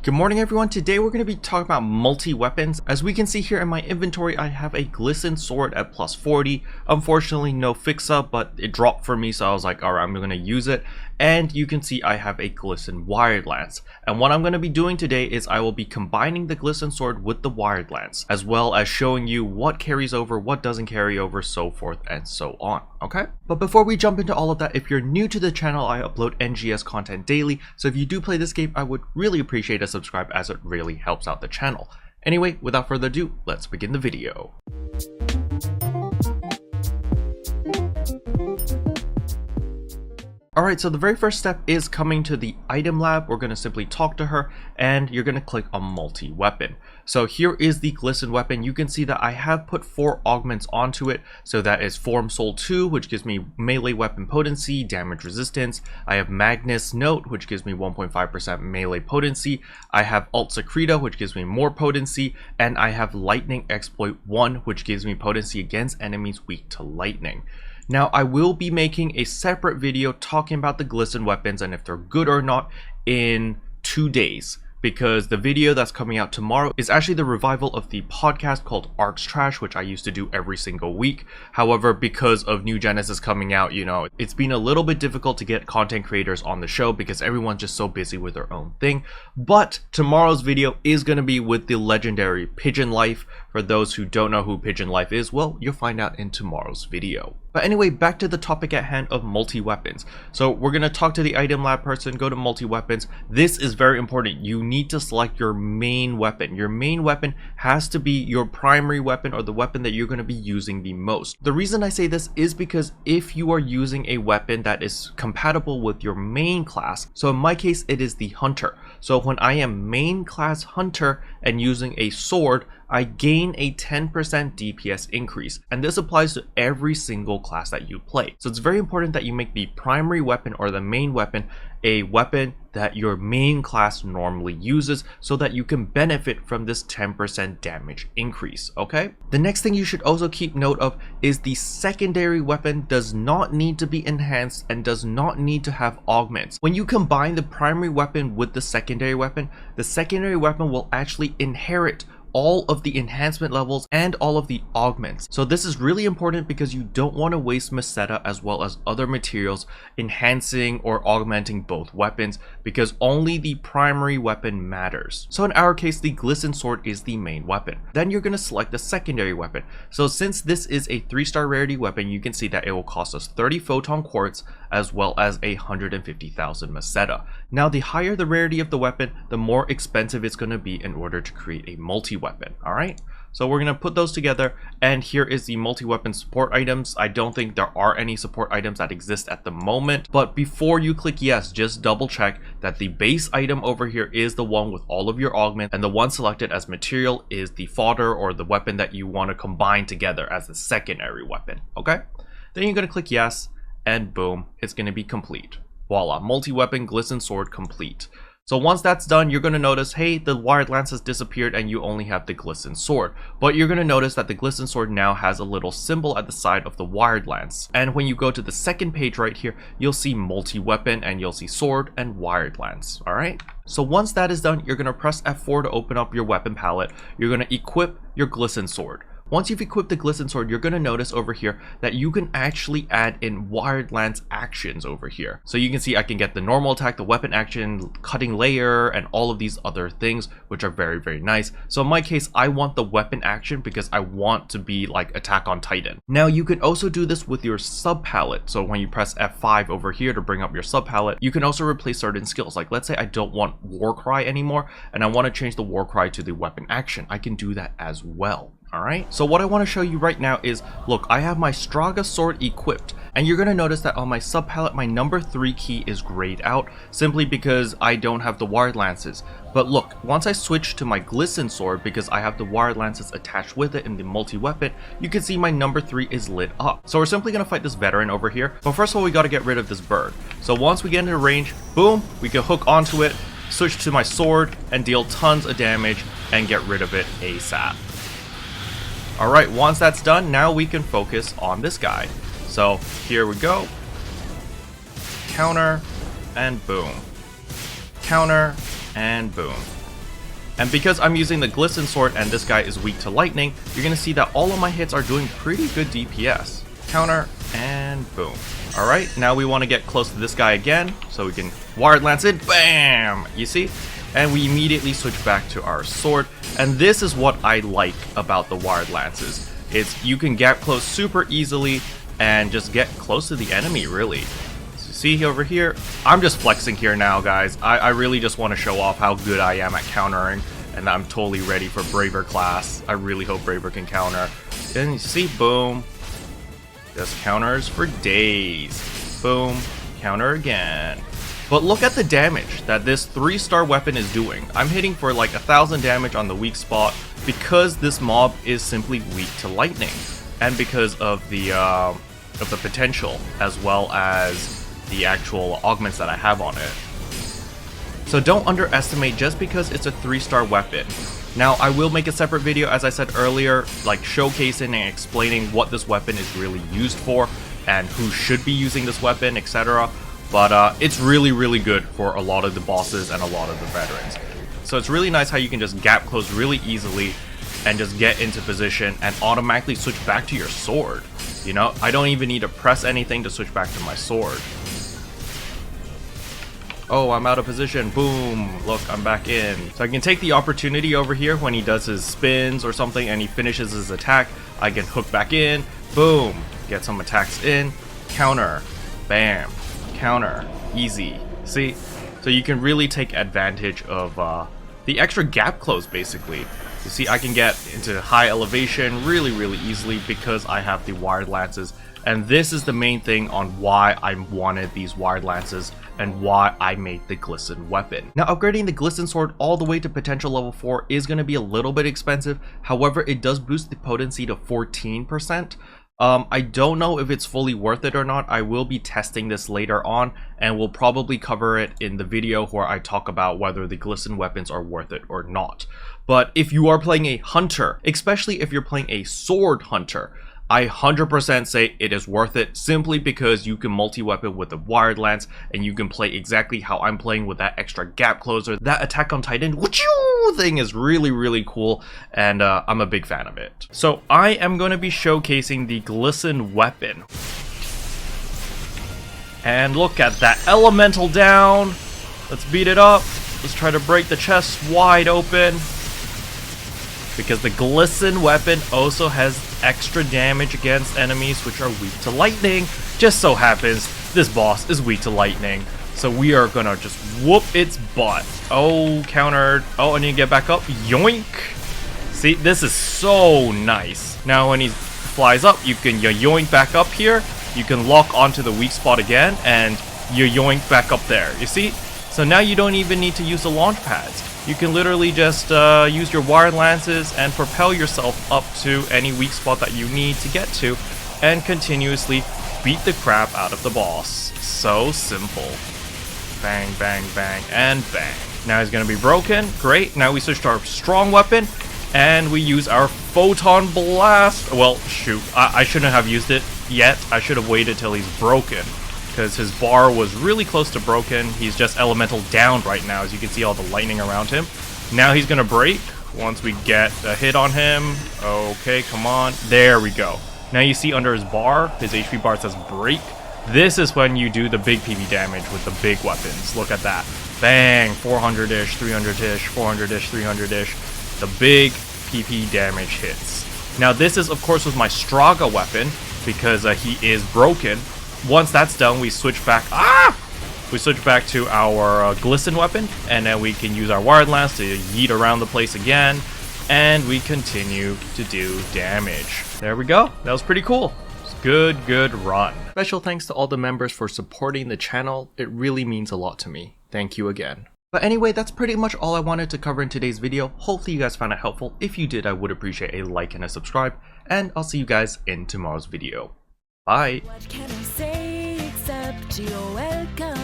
Good morning everyone, today we're going to be talking about multi-weapons. As we can see here in my inventory, I have a glisten sword at plus 40. Unfortunately no fix-up, but it dropped for me, so I was like, alright, I'm going to use it. And you can see I have a glisten wired lance. And what I'm going to be doing today is I will be combining the glisten sword with the wired lance, as well as showing you what carries over, what doesn't carry over, so forth and so on, okay? But before we jump into all of that, if you're new to the channel, I upload NGS content daily, so if you do play this game, I would really appreciate a subscribe as it really helps out the channel. Anyway, without further ado, let's begin the video. Alright, so the very first step is coming to the item lab. We're going to simply talk to her and you're going to click on multi-weapon. So here is the glisten weapon. You can see that I have put 4 augments onto it. So that is Form Soul 2, which gives me melee weapon potency, damage resistance. I have Magnus Note, which gives me 1.5% melee potency. I have Alt Secreta, which gives me more potency. And I have Lightning Exploit 1, which gives me potency against enemies weak to lightning. Now, I will be making a separate video talking about the glisten weapons and if they're good or not in 2 days, because the video that's coming out tomorrow is actually the revival of the podcast called Arcs Trash, which I used to do every single week. However, because of New Genesis coming out, it's been a little bit difficult to get content creators on the show because everyone's just so busy with their own thing. But tomorrow's video is going to be with the legendary Pigeon Life. For those who don't know who Pigeon Life is, well, you'll find out in tomorrow's video. But anyway, back to the topic at hand of multi-weapons. So we're going to talk to the item lab person, go to multi-weapons. This is very important. You need to select your main weapon. Your main weapon has to be your primary weapon or the weapon that you're going to be using the most. The reason I say this is because if you are using a weapon that is compatible with your main class, so in my case it is the hunter. So when I am main class hunter and using a sword, I gain a 10% DPS increase, and this applies to every single class that you play. So it's very important that you make the primary weapon or the main weapon a weapon that your main class normally uses so that you can benefit from this 10% damage increase, okay? The next thing you should also keep note of is the secondary weapon does not need to be enhanced and does not need to have augments. When you combine the primary weapon with the secondary weapon will actually inherit all of the enhancement levels and all of the augments. So this is really important because you don't want to waste Meseta as well as other materials enhancing or augmenting both weapons, because only the primary weapon matters. So in our case, the glisten sword is the main weapon. Then you're going to select the secondary weapon. So since this is a 3-star rarity weapon, you can see that it will cost us 30 photon quartz as well as 150,000 Meseta. Now the higher the rarity of the weapon, the more expensive it's going to be in order to create a multi-weapon. Alright, so we're going to put those together, and here is the multi-weapon support items. I don't think there are any support items that exist at the moment, but before you click yes, just double check that the base item over here is the one with all of your augments, and the one selected as material is the fodder or the weapon that you want to combine together as a secondary weapon. Okay, then you're going to click yes, and boom, it's going to be complete. Voila, multi-weapon glisten sword complete. So once that's done, you're going to notice, hey, the wired lance has disappeared and you only have the glisten sword. But you're going to notice that the glisten sword now has a little symbol at the side of the wired lance. And when you go to the second page right here, you'll see multi-weapon and you'll see sword and wired lance. Alright? So once that is done, you're going to press F4 to open up your weapon palette. You're going to equip your glisten sword. Once you've equipped the glisten sword, you're going to notice over here that you can actually add in wired lance actions over here. So you can see I can get the normal attack, the weapon action, cutting layer, and all of these other things, which are very, very nice. So in my case, I want the weapon action because I want to be like Attack on Titan. Now you can also do this with your sub palette. So when you press F5 over here to bring up your sub palette, you can also replace certain skills. Like let's say I don't want Warcry anymore and I want to change the Warcry to the weapon action. I can do that as well. Alright, so what I want to show you right now is, look, I have my Straga sword equipped, and you're going to notice that on my sub palette, my number 3 key is grayed out, simply because I don't have the wired lances. But look, once I switch to my glisten sword, because I have the wired lances attached with it in the multi-weapon, you can see my number 3 is lit up. So we're simply going to fight this veteran over here, but first of all, we got to get rid of this bird. So once we get into range, boom, we can hook onto it, switch to my sword, and deal tons of damage, and get rid of it ASAP. Alright, once that's done, now we can focus on this guy. So here we go. Counter, and boom. Counter, and boom. And because I'm using the Glisten Sword and this guy is weak to lightning, you're going to see that all of my hits are doing pretty good DPS. Counter, and boom. Alright, now we want to get close to this guy again, so we can Wired Lance it, bam! You see? And we immediately switch back to our sword, and this is what I like about the Wired Lances. It's you can gap close super easily, and just get close to the enemy, really. So see over here, I'm just flexing here now, guys. I really just want to show off how good I am at countering, and I'm totally ready for Braver class. I really hope Braver can counter. And you see, boom. Just counters for days. Boom. Counter again. But look at the damage that this 3-star weapon is doing. I'm hitting for like 1,000 damage on the weak spot because this mob is simply weak to lightning, and because of the potential as well as the actual augments that I have on it. So don't underestimate just because it's a 3-star weapon. Now, I will make a separate video, as I said earlier, like showcasing and explaining what this weapon is really used for and who should be using this weapon, etc. But it's really, really good for a lot of the bosses and a lot of the veterans. So it's really nice how you can just gap close really easily and just get into position and automatically switch back to your sword. You know, I don't even need to press anything to switch back to my sword. Oh, I'm out of position. Boom. Look, I'm back in. So I can take the opportunity over here when he does his spins or something and he finishes his attack. I can hook back in. Boom. Get some attacks in. Counter. Bam. Counter. Easy. See? So you can really take advantage of the extra gap close, basically. You see, I can get into high elevation really, really easily because I have the Wired Lances. And this is the main thing on why I wanted these Wired Lances and why I made the Glisten weapon. Now, upgrading the Glisten Sword all the way to potential level 4 is going to be a little bit expensive. However, it does boost the potency to 14%. I don't know if it's fully worth it or not. I will be testing this later on, and we'll probably cover it in the video where I talk about whether the Glisten weapons are worth it or not. But if you are playing a hunter, especially if you're playing a sword hunter, I 100% say it is worth it, simply because you can multi-weapon with the Wired Lance and you can play exactly how I'm playing with that extra gap closer. That Attack on Titan wachoo thing is really, really cool, and I'm a big fan of it. So I am going to be showcasing the Glisten weapon. And look at that elemental down. Let's beat it up. Let's try to break the chest wide open, because the Glisten weapon also has extra damage against enemies which are weak to lightning. Just so happens this boss is weak to lightning, so we are gonna just whoop its butt. Oh, countered. Oh, and you get back up. Yoink. See, this is so nice. Now when he flies up, you can yoink back up here. You can lock onto the weak spot again and you yoink back up there. You see? So now you don't even need to use the launch pads. You can literally just use your Wired Lances and propel yourself up to any weak spot that you need to get to, and continuously beat the crap out of the boss. So simple. Bang, bang, bang, and bang. Now he's going to be broken. Great. Now we switch to our strong weapon, and we use our Photon Blast. Well, shoot. I shouldn't have used it yet. I should have waited till he's broken, because his bar was really close to broken. He's just elemental down right now, as you can see all the lightning around him. Now he's gonna break once we get a hit on him. Okay, come on. There we go. Now you see under his bar, his HP bar says break. This is when you do the big PV damage with the big weapons. Look at that. Bang, 400-ish, 300-ish, 400-ish, 300-ish. The big PP damage hits. Now this is, of course, with my Straga weapon, because he is broken. Once that's done, we switch back. We switch back to our Glisten weapon, and then we can use our Wired Lance to yeet around the place again, and we continue to do damage. There we go. That was pretty cool. Good run. Special thanks to all the members for supporting the channel. It really means a lot to me. Thank you again. But anyway, that's pretty much all I wanted to cover in today's video. Hopefully you guys found it helpful. If you did, I would appreciate a like and a subscribe, and I'll see you guys in tomorrow's video. Bye. What can I say except you're welcome?